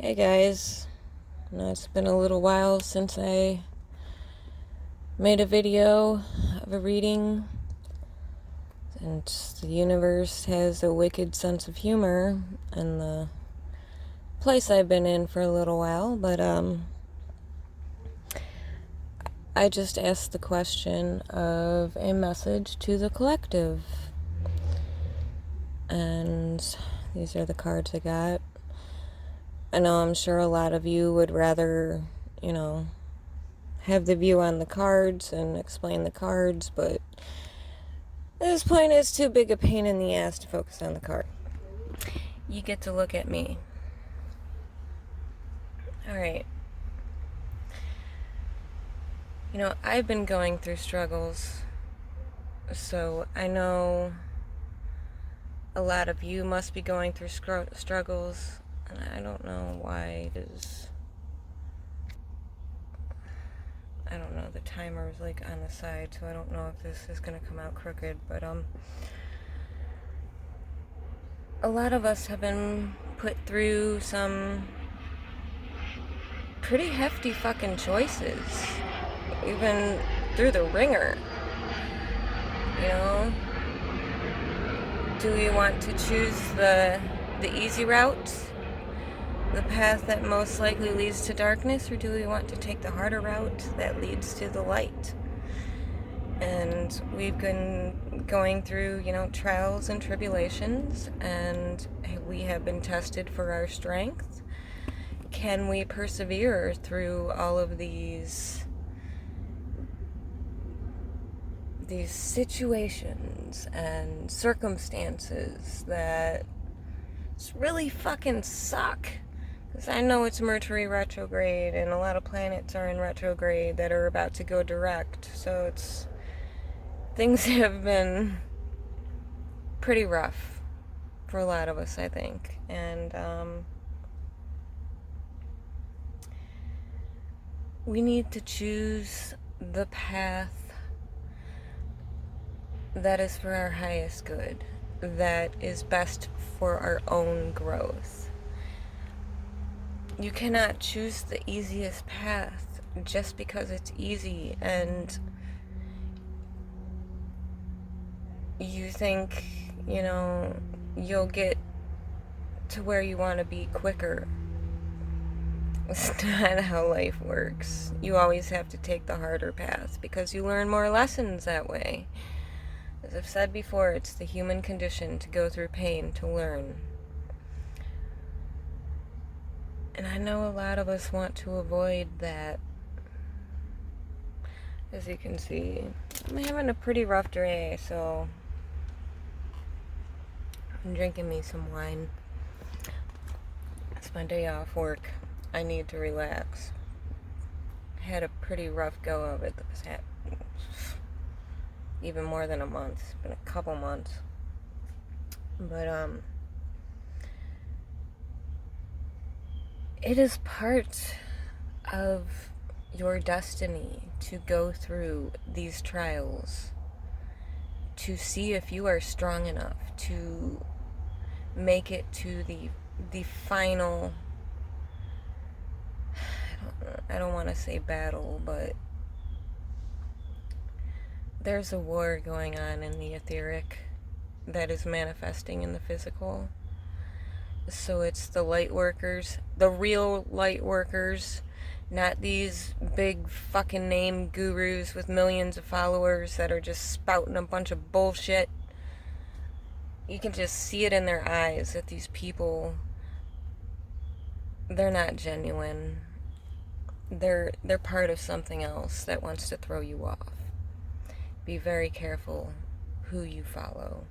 Hey guys, I know it's been a little while since I made a video of a reading, and the universe has a wicked sense of humor in the place I've been in for a little while, but I just asked the question of a message to the collective, and these are the cards I got. I know I'm sure a lot of you would rather, have the view on the cards and explain the cards, but at this point it's too big a pain in the ass to focus on the card. You get to look at me. Alright. I've been going through struggles, so I know a lot of you must be going through struggles, and I don't know why it is. I don't know, the timer is like on the side, so I don't know if this is gonna come out crooked, but a lot of us have been put through some pretty hefty fucking choices. We've been through the ringer. Do we want to choose the easy route, the path that most likely leads to darkness, or do we want to take the harder route that leads to the light? And we've been going through, trials and tribulations, and we have been tested for our strength. Can we persevere through all of these situations and circumstances that really fucking suck? Because I know it's Mercury retrograde, and a lot of planets are in retrograde that are about to go direct, so things have been pretty rough for a lot of us, I think. And we need to choose the path that is for our highest good, that is best for our own growth. You cannot choose the easiest path just because it's easy and you think, you'll get to where you want to be quicker. It's not how life works. You always have to take the harder path because you learn more lessons that way. As I've said before, it's the human condition to go through pain to learn. And I know a lot of us want to avoid that. As you can see, I'm having a pretty rough day, so I'm drinking me some wine. It's my day off work. I need to relax. I had a pretty rough go of it this even more than a month. It's been a couple months. But it is part of your destiny to go through these trials, to see if you are strong enough to make it to the final, I don't want to say battle, but there's a war going on in the etheric that is manifesting in the physical. So it's the light workers, the real light workers, not these big fucking name gurus with millions of followers that are just spouting a bunch of bullshit. You can just see it in their eyes that these people, they're not genuine. They're part of something else that wants to throw you off. Be very careful who you follow.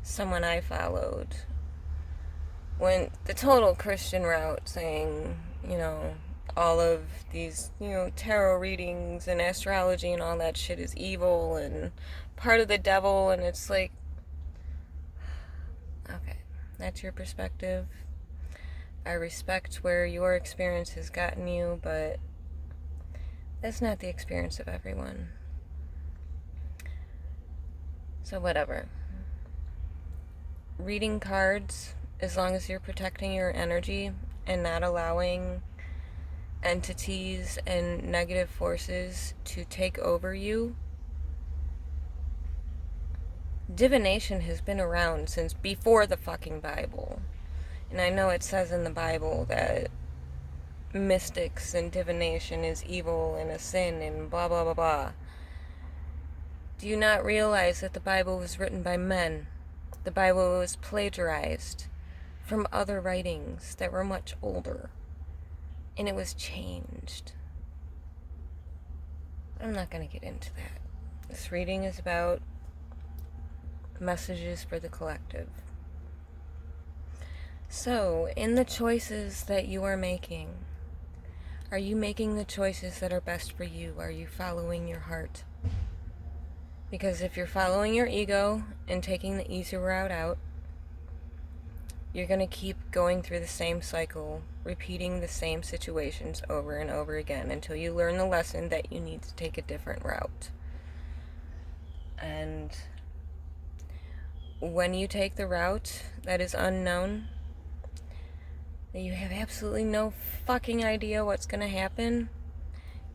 Someone I followed went the total Christian route, saying, all of these, tarot readings and astrology and all that shit is evil and part of the devil, and it's like, okay, that's your perspective. I respect where your experience has gotten you, but that's not the experience of everyone. So whatever. Reading cards as long as you're protecting your energy and not allowing entities and negative forces to take over you. Divination has been around since before the fucking Bible. And I know it says in the Bible that mystics and divination is evil and a sin and blah blah blah blah. Do you not realize that the Bible was written by men? The Bible was plagiarized from other writings that were much older. And it was changed. I'm not going to get into that. This reading is about messages for the collective. So, in the choices that you are making, are you making the choices that are best for you? Are you following your heart? Because if you're following your ego and taking the easy route out, you're going to keep going through the same cycle, repeating the same situations over and over again until you learn the lesson that you need to take a different route. And when you take the route that is unknown, that you have absolutely no fucking idea what's going to happen,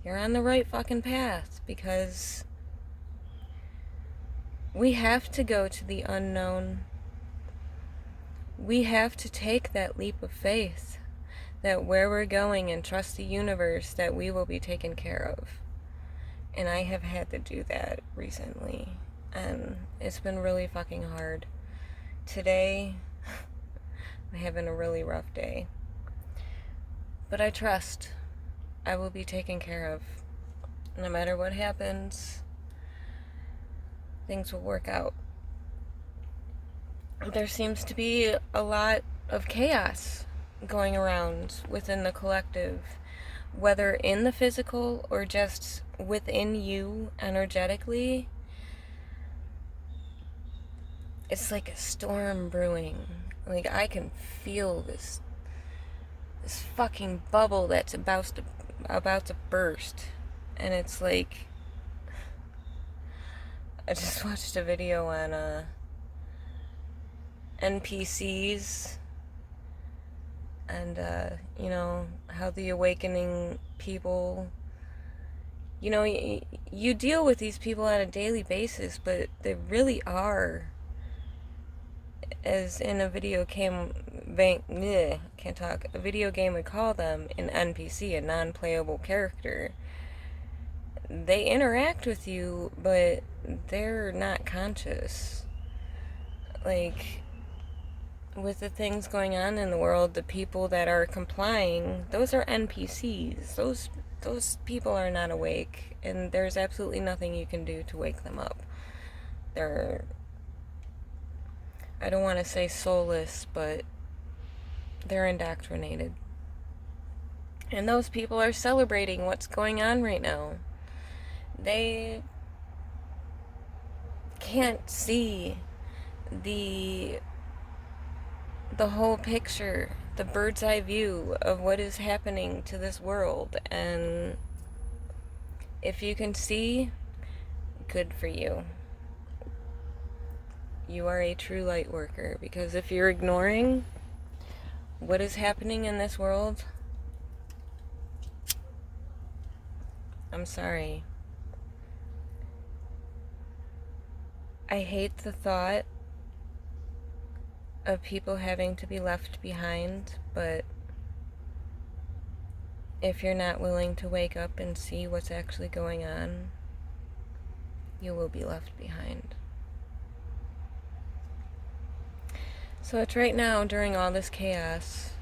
you're on the right fucking path, because we have to go to the unknown. We have to take that leap of faith, that where we're going, and trust the universe that we will be taken care of. And I have had to do that recently, and it's been really fucking hard. Today, I'm having a really rough day. But I trust I will be taken care of. No matter what happens, things will work out. There seems to be a lot of chaos going around within the collective, whether in the physical or just within you energetically. It's like a storm brewing. Like, I can feel this fucking bubble that's about to burst. And it's like, I just watched a video on NPCs and how the awakening people, you deal with these people on a daily basis, but they really are, as in a video game would call them, an NPC, a non-playable character. They interact with you, but they're not conscious. Like, with the things going on in the world, the people that are complying, those are NPCs. Those people are not awake, and there's absolutely nothing you can do to wake them up. They're, I don't want to say soulless, but they're indoctrinated. And those people are celebrating what's going on right now. They can't see the whole picture, the bird's eye view of what is happening to this world. And if you can see, good for you. You are a true light worker, because if you're ignoring what is happening in this world, I'm sorry. I hate the thought of people having to be left behind, but if you're not willing to wake up and see what's actually going on, you will be left behind. So it's right now, during all this chaos,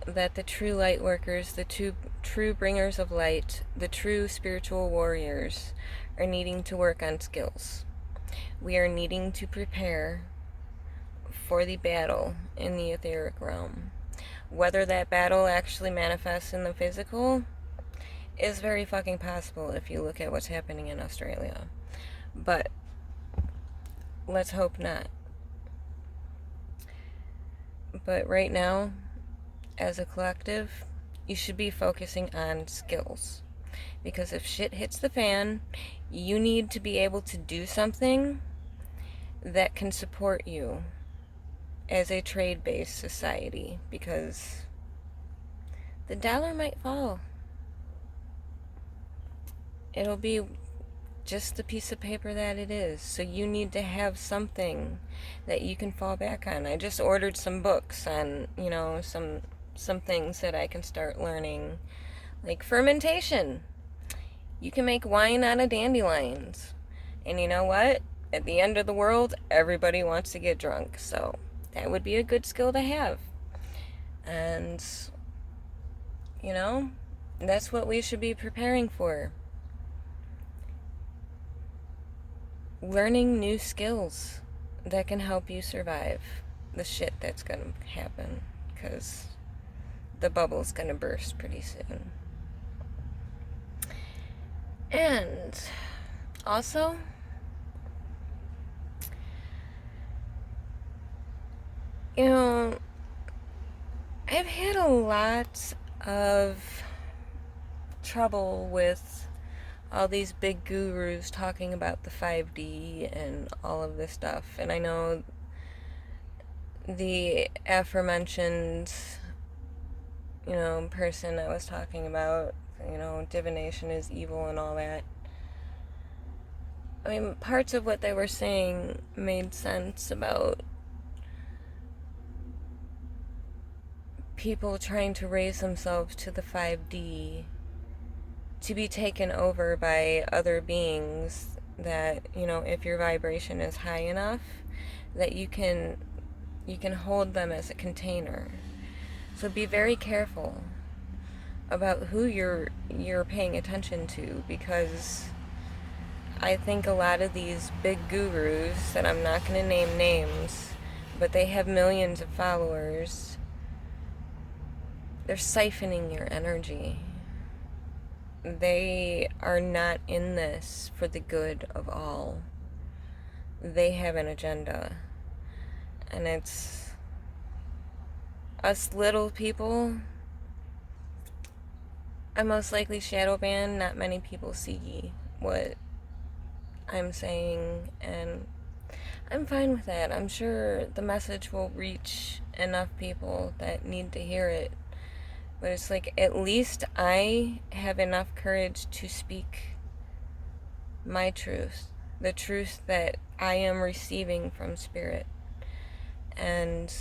that the true light workers, the true bringers of light, the true spiritual warriors are needing to work on skills. We are needing to prepare for the battle in the etheric realm. Whether that battle actually manifests in the physical is very fucking possible if you look at what's happening in Australia. But let's hope not. But right now, as a collective, you should be focusing on skills. Because if shit hits the fan, you need to be able to do something that can support you as a trade-based society, because the dollar might fall. It'll be just the piece of paper that it is. So you need to have something that you can fall back on. I just ordered some books on, some things that I can start learning, like fermentation. You can make wine out of dandelions. And you know what? At the end of the world, everybody wants to get drunk. So that would be a good skill to have. And, that's what we should be preparing for. Learning new skills that can help you survive the shit that's gonna happen, because the bubble's gonna burst pretty soon. And also, I've had a lot of trouble with all these big gurus talking about the 5D and all of this stuff. And I know the aforementioned, person I was talking about, divination is evil and all that. I mean, parts of what they were saying made sense about people trying to raise themselves to the 5D, to be taken over by other beings that, if your vibration is high enough, that you can hold them as a container. So be very careful about who you're paying attention to, because I think a lot of these big gurus, that I'm not going to name names, but they have millions of followers, they're siphoning your energy. They are not in this for the good of all. They have an agenda. And it's us little people. I'm most likely shadow banned. Not many people see what I'm saying, and I'm fine with that. I'm sure the message will reach enough people that need to hear it. But it's like, at least I have enough courage to speak my truth, the truth that I am receiving from Spirit. And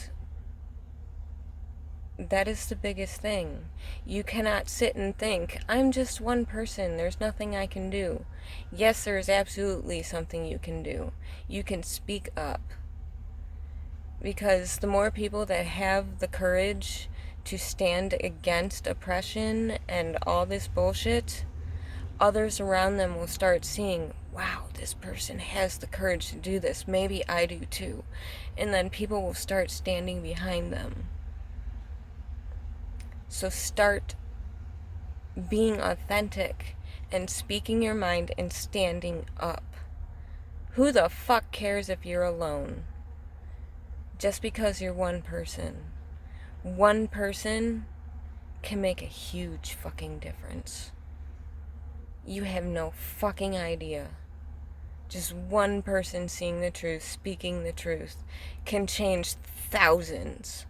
that is the biggest thing. You cannot sit and think, I'm just one person, there's nothing I can do. Yes, there is absolutely something you can do. You can speak up. Because the more people that have the courage to stand against oppression and all this bullshit, others around them will start seeing, wow, this person has the courage to do this. Maybe I do too. And then people will start standing behind them. So start being authentic and speaking your mind and standing up. Who the fuck cares if you're alone? Just because you're one person. One person can make a huge fucking difference. You have no fucking idea. Just one person seeing the truth, speaking the truth, can change thousands.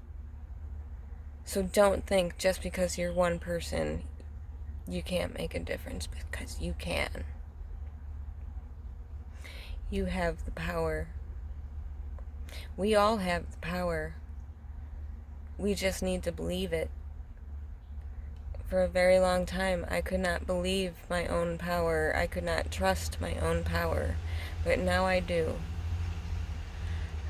So don't think just because you're one person, you can't make a difference, because you can. You have the power. We all have the power. We just need to believe it. For a very long time, I could not believe my own power. I could not trust my own power. But now I do.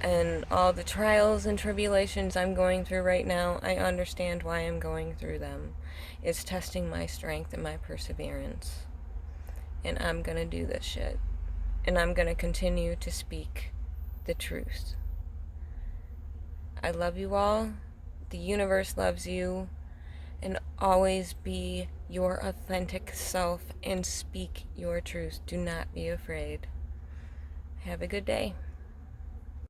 And all the trials and tribulations I'm going through right now, I understand why I'm going through them. It's testing my strength and my perseverance. And I'm gonna do this shit. And I'm gonna continue to speak the truth. I love you all. The universe loves you. And always be your authentic self and speak your truth. Do not be afraid. Have a good day.